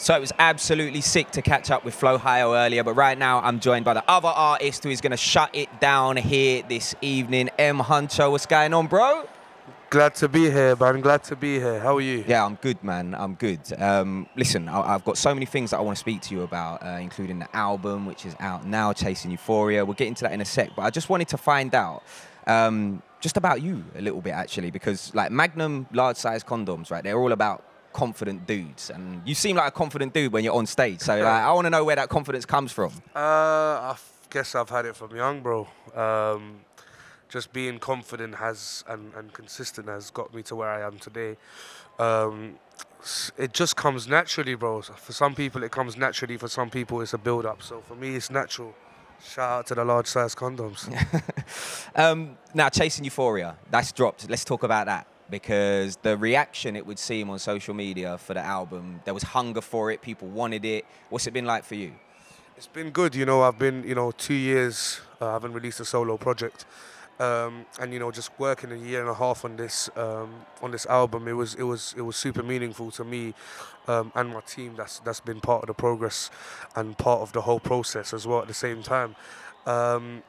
So it was absolutely sick to catch up with Flo Hio earlier, but right now I'm joined by the other artist who is going to shut it down here this evening, M Huncho. What's going on, bro? Glad to be here, man. Glad to be here. How are you? Yeah, I'm good, man. I'm good. Listen, I've got so many things that I want to speak to you about, including the album, which is out now, Chasing Euphoria. We'll get into that in a sec, but I just wanted to find out just about you a little bit, actually, because like Magnum large-size condoms, right? They're all about confident dudes, and you seem like a confident dude when you're on stage. So like, I want to know where that confidence comes from. Guess I've had it from young, bro. Just being confident and consistent has got me to where I am today. It just comes naturally, bro. For some people, it comes naturally. For some people, it's a build-up. So for me, it's natural. Shout out to the large-size condoms. Now, Chasing Euphoria, that's dropped. Let's talk about that, because the reaction, it would seem, on social media for the album, there was hunger for it. People wanted it. What's it been like for you? It's been good. I've been 2 years. I haven't released a solo project. And just working a year and a half on this album, it was super meaningful to me and my team. That's been part of the progress and part of the whole process as well. At the same time, I'm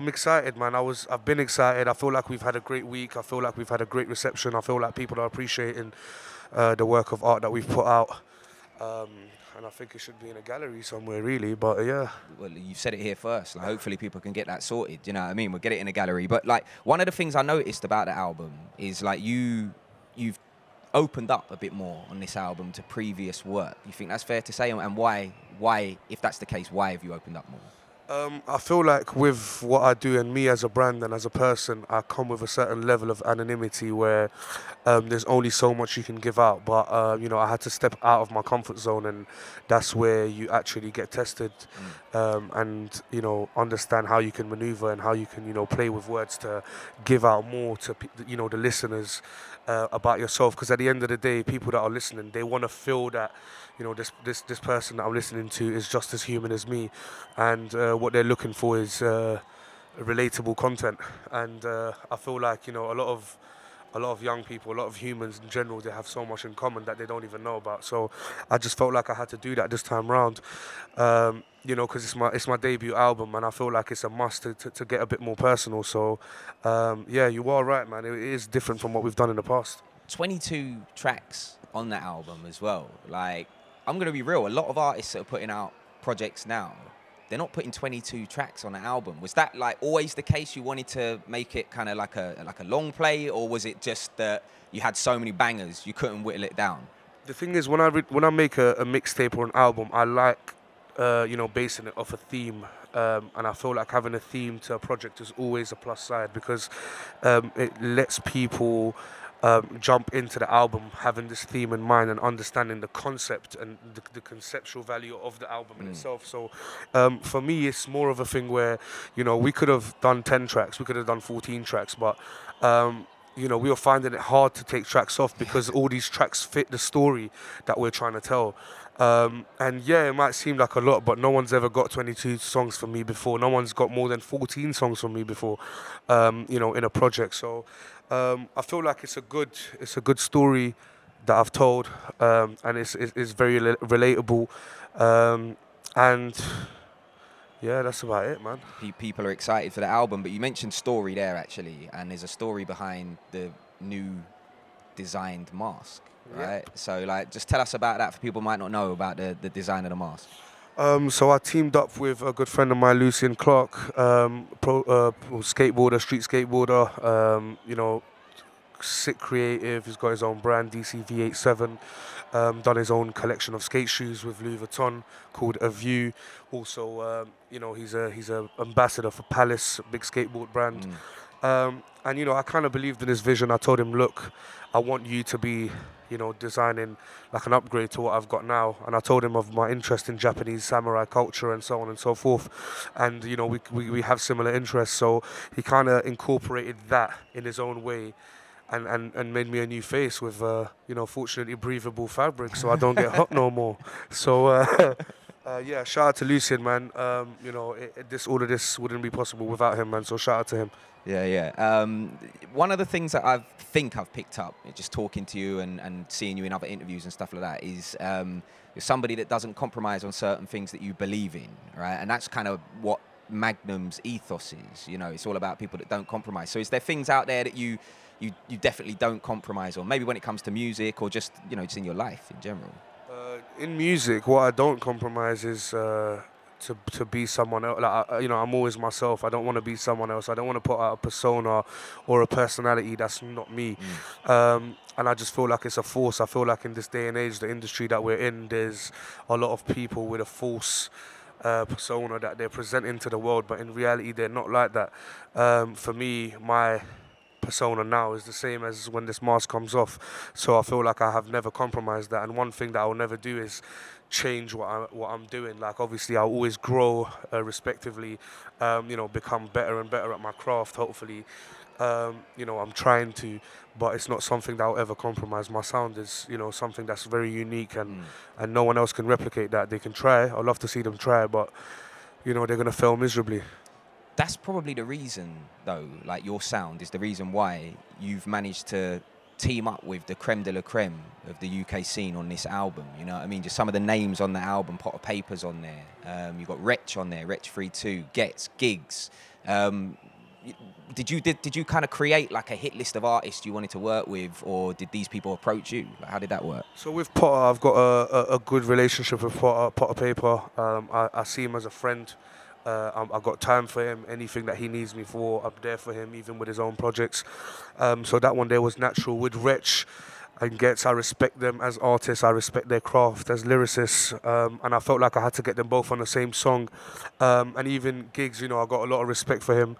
excited, man. I've been excited. I feel like we've had a great week. I feel like we've had a great reception. I feel like people are appreciating the work of art that we've put out. And I think it should be in a gallery somewhere, really. But yeah. Well, you said it here first. Like, hopefully people can get that sorted. You know what I mean? We'll get it in a gallery. But like, one of the things I noticed about the album is like you've opened up a bit more on this album to previous work. You think that's fair to say? And why, if that's the case, why have you opened up more? I feel like with what I do and me as a brand and as a person, I come with a certain level of anonymity where there's only so much you can give out. But, I had to step out of my comfort zone, and that's where you actually get tested and, understand how you can maneuver and how you can, play with words to give out more to, the listeners about yourself. Because at the end of the day, people that are listening, they want to feel that, this person that I'm listening to is just as human as me, and what they're looking for is relatable content. And I feel like a lot of young people, a lot of humans in general, they have so much in common that they don't even know about. So I just felt like I had to do that this time round, because it's my debut album, and I feel like it's a must to get a bit more personal. So yeah, you are right, man. It is different from what we've done in the past. 22 tracks on that album as well. Like, I'm going to be real, a lot of artists that are putting out projects now, they're not putting 22 tracks on an album. Was that like always the case? You wanted to make it kind of like a long play, or was it just that you had so many bangers you couldn't whittle it down? The thing is, when I make a mixtape or an album, I like basing it off a theme. And I feel like having a theme to a project is always a plus side, because it lets people jump into the album having this theme in mind and understanding the concept and the conceptual value of the album in itself. So for me, it's more of a thing where, we could have done 10 tracks, we could have done 14 tracks, but we were finding it hard to take tracks off because all these tracks fit the story that we're trying to tell. And yeah, it might seem like a lot, but no one's ever got 22 songs from me before. No one's got more than 14 songs from me before, in a project. So I feel like it's a good story that I've told, and it's very relatable, and yeah, that's about it, man. People are excited for the album, but you mentioned story there, actually, and there's a story behind the new designed mask, right? Yep. So, like, just tell us about that for people who might not know about the design of the mask. So I teamed up with a good friend of mine, Lucian Clark, skateboarder, street skateboarder, sick creative. He's got his own brand, DCV87. Done his own collection of skate shoes with Louis Vuitton called A View. Also, he's a ambassador for Palace, a big skateboard brand. And I kind of believed in his vision. I told him, look, I want you to be, designing like an upgrade to what I've got now. And I told him of my interest in Japanese samurai culture and so on and so forth. And we have similar interests, so he kind of incorporated that in his own way. And made me a new face with, fortunately breathable fabric, so I don't get hot no more. So, Yeah, shout out to Lucien, man. All of this wouldn't be possible without him, man. So shout out to him. Yeah, yeah. One of the things that I've picked up, just talking to you and seeing you in other interviews and stuff like that, is you're somebody that doesn't compromise on certain things that you believe in, right? And that's kind of what Magnum's ethos is. You know, it's all about people that don't compromise. So is there things out there that you definitely don't compromise on? Maybe when it comes to music or just, just in your life in general. In music, what I don't compromise is to be someone else. I'm always myself. I don't want to be someone else. I don't want to put out a persona or a personality that's not me. And I just feel like it's a force. I feel like in this day and age, the industry that we're in, there's a lot of people with a false persona that they're presenting to the world, but in reality, they're not like that. For me, my persona now is the same as when this mask comes off. So I feel like I have never compromised that. And one thing that I will never do is change what I'm doing. Like obviously I'll always grow respectively, become better and better at my craft, hopefully. I'm trying to, but it's not something that I'll ever compromise. My sound is, something that's very unique and no one else can replicate that. They can try. I'd love to see them try, but, they're going to fail miserably. That's probably the reason, though, like your sound is the reason why you've managed to team up with the creme de la creme of the UK scene on this album. You know what I mean? Just some of the names on the album, Pot of Papers on there. You've got Wretch on there, Wretch 32, Gets, Gigs. Did you kind of create like a hit list of artists you wanted to work with, or did these people approach you? Like, how did that work? So with Potter, I've got a good relationship with Pot of Paper. I see him as a friend. I've got time for him. Anything that he needs me for, I'm there for him, even with his own projects. So that one there was natural. With Wretch and Gets, I respect them as artists. I respect their craft as lyricists. And I felt like I had to get them both on the same song. And even Gigs, I got a lot of respect for him.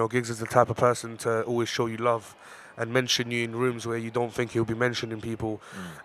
Gigs is the type of person to always show you love and mention you in rooms where you don't think he'll be mentioning people.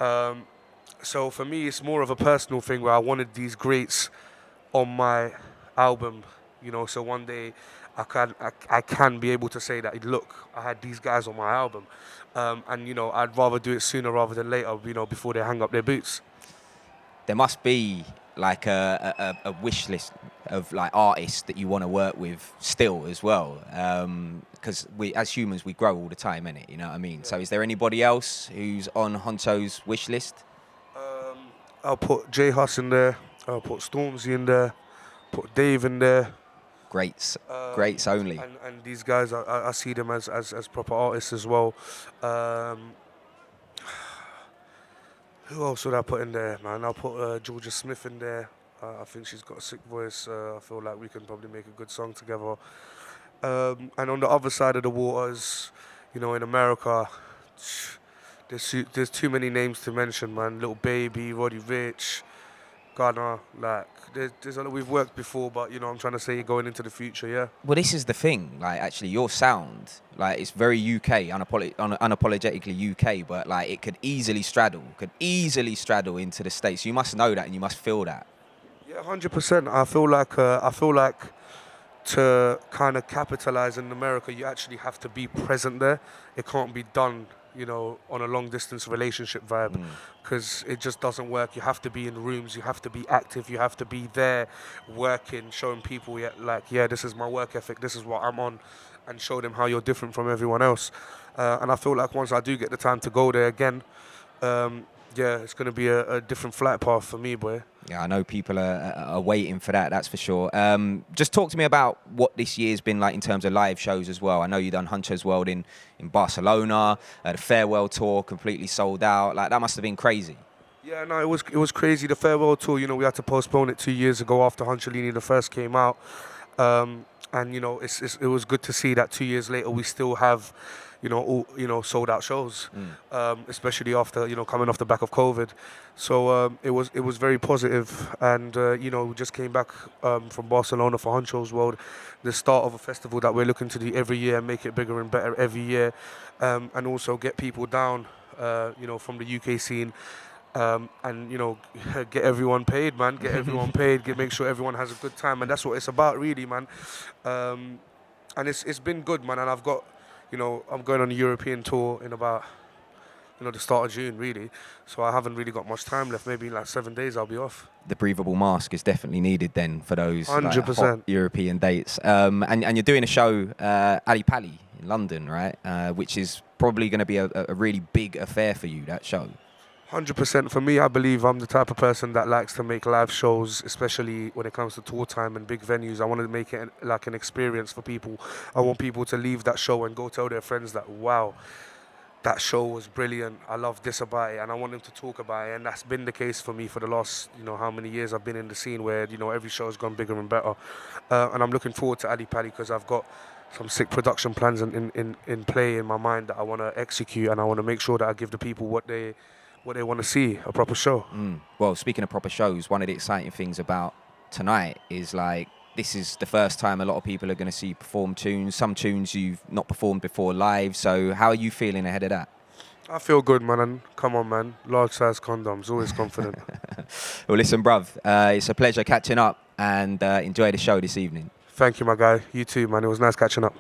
So for me, it's more of a personal thing where I wanted these greats on my album, so one day I can be able to say that, look, I had these guys on my album, and I'd rather do it sooner rather than later, before they hang up their boots. There must be like a wish list of like artists that you want to work with still as well, because we as humans we grow all the time, innit? You know what I mean? Yeah. So is there anybody else who's on Huncho's wish list? I'll put J Hus in there. I'll put Stormzy in there. Put Dave in there. Greats only. And these guys, I see them as proper artists as well. Who else would I put in there, man? I'll put Georgia Smith in there. I think she's got a sick voice. I feel like we can probably make a good song together. And on the other side of the waters, in America, there's too many names to mention, man. Lil Baby, Roddy Ricch, Ghana, like there's a lot we've worked before, but I'm trying to say going into the future, yeah. Well, this is the thing, like actually your sound, like it's very UK, unapologetically UK, but like it could easily straddle into the States. You must know that and you must feel that. Yeah, 100%. I feel like to kind of capitalize in America, you actually have to be present there. It can't be done on a long distance relationship vibe, because it just doesn't work. You have to be in rooms, you have to be active, you have to be there working, showing people this is my work ethic, this is what I'm on, and show them how you're different from everyone else. And I feel like once I do get the time to go there again, it's going to be a different flight path for me, boy. Yeah, I know people are waiting for that, that's for sure. Just talk to me about what this year's been like in terms of live shows as well. I know you done Huncho's World in Barcelona, the farewell tour completely sold out. Like, that must have been crazy. Yeah, no, it was crazy. The farewell tour, we had to postpone it 2 years ago after Huncholini the first came out. And, it was good to see that 2 years later we still have sold out shows, especially after coming off the back of COVID. So it was very positive, and we just came back from Barcelona for Huncho's World, the start of a festival that we're looking to do every year, make it bigger and better every year, and also get people down, from the UK scene. And get everyone paid, man. Get everyone paid. Make sure everyone has a good time, and that's what it's about, really, man. And it's been good, man. And I've got. I'm going on a European tour in about the start of June, really. So I haven't really got much time left. Maybe in like 7 days I'll be off. The breathable mask is definitely needed then for those like, hot 100%. European dates. And you're doing a show, Ali Pali in London, right? Which is probably going to be a really big affair for you, that show. 100% for me. I believe I'm the type of person that likes to make live shows, especially when it comes to tour time and big venues. I want to make it like an experience for people. I want people to leave that show and go tell their friends that, wow, that show was brilliant. I love this about it, and I want them to talk about it. And that's been the case for me for the last, how many years I've been in the scene, where every show has gone bigger and better. And I'm looking forward to Ali Pali because I've got some sick production plans in play in my mind that I want to execute, and I want to make sure that I give the people what they want to see, a proper show. Well, speaking of proper shows, one of the exciting things about tonight is like this is the first time a lot of people are going to see you perform tunes, some tunes you've not performed before live. So how are you feeling ahead of that? I feel good, man. And come on, man. Large size condoms, always confident. Well, listen, bruv, it's a pleasure catching up, and enjoy the show this evening. Thank you, my guy. You too, man. It was nice catching up.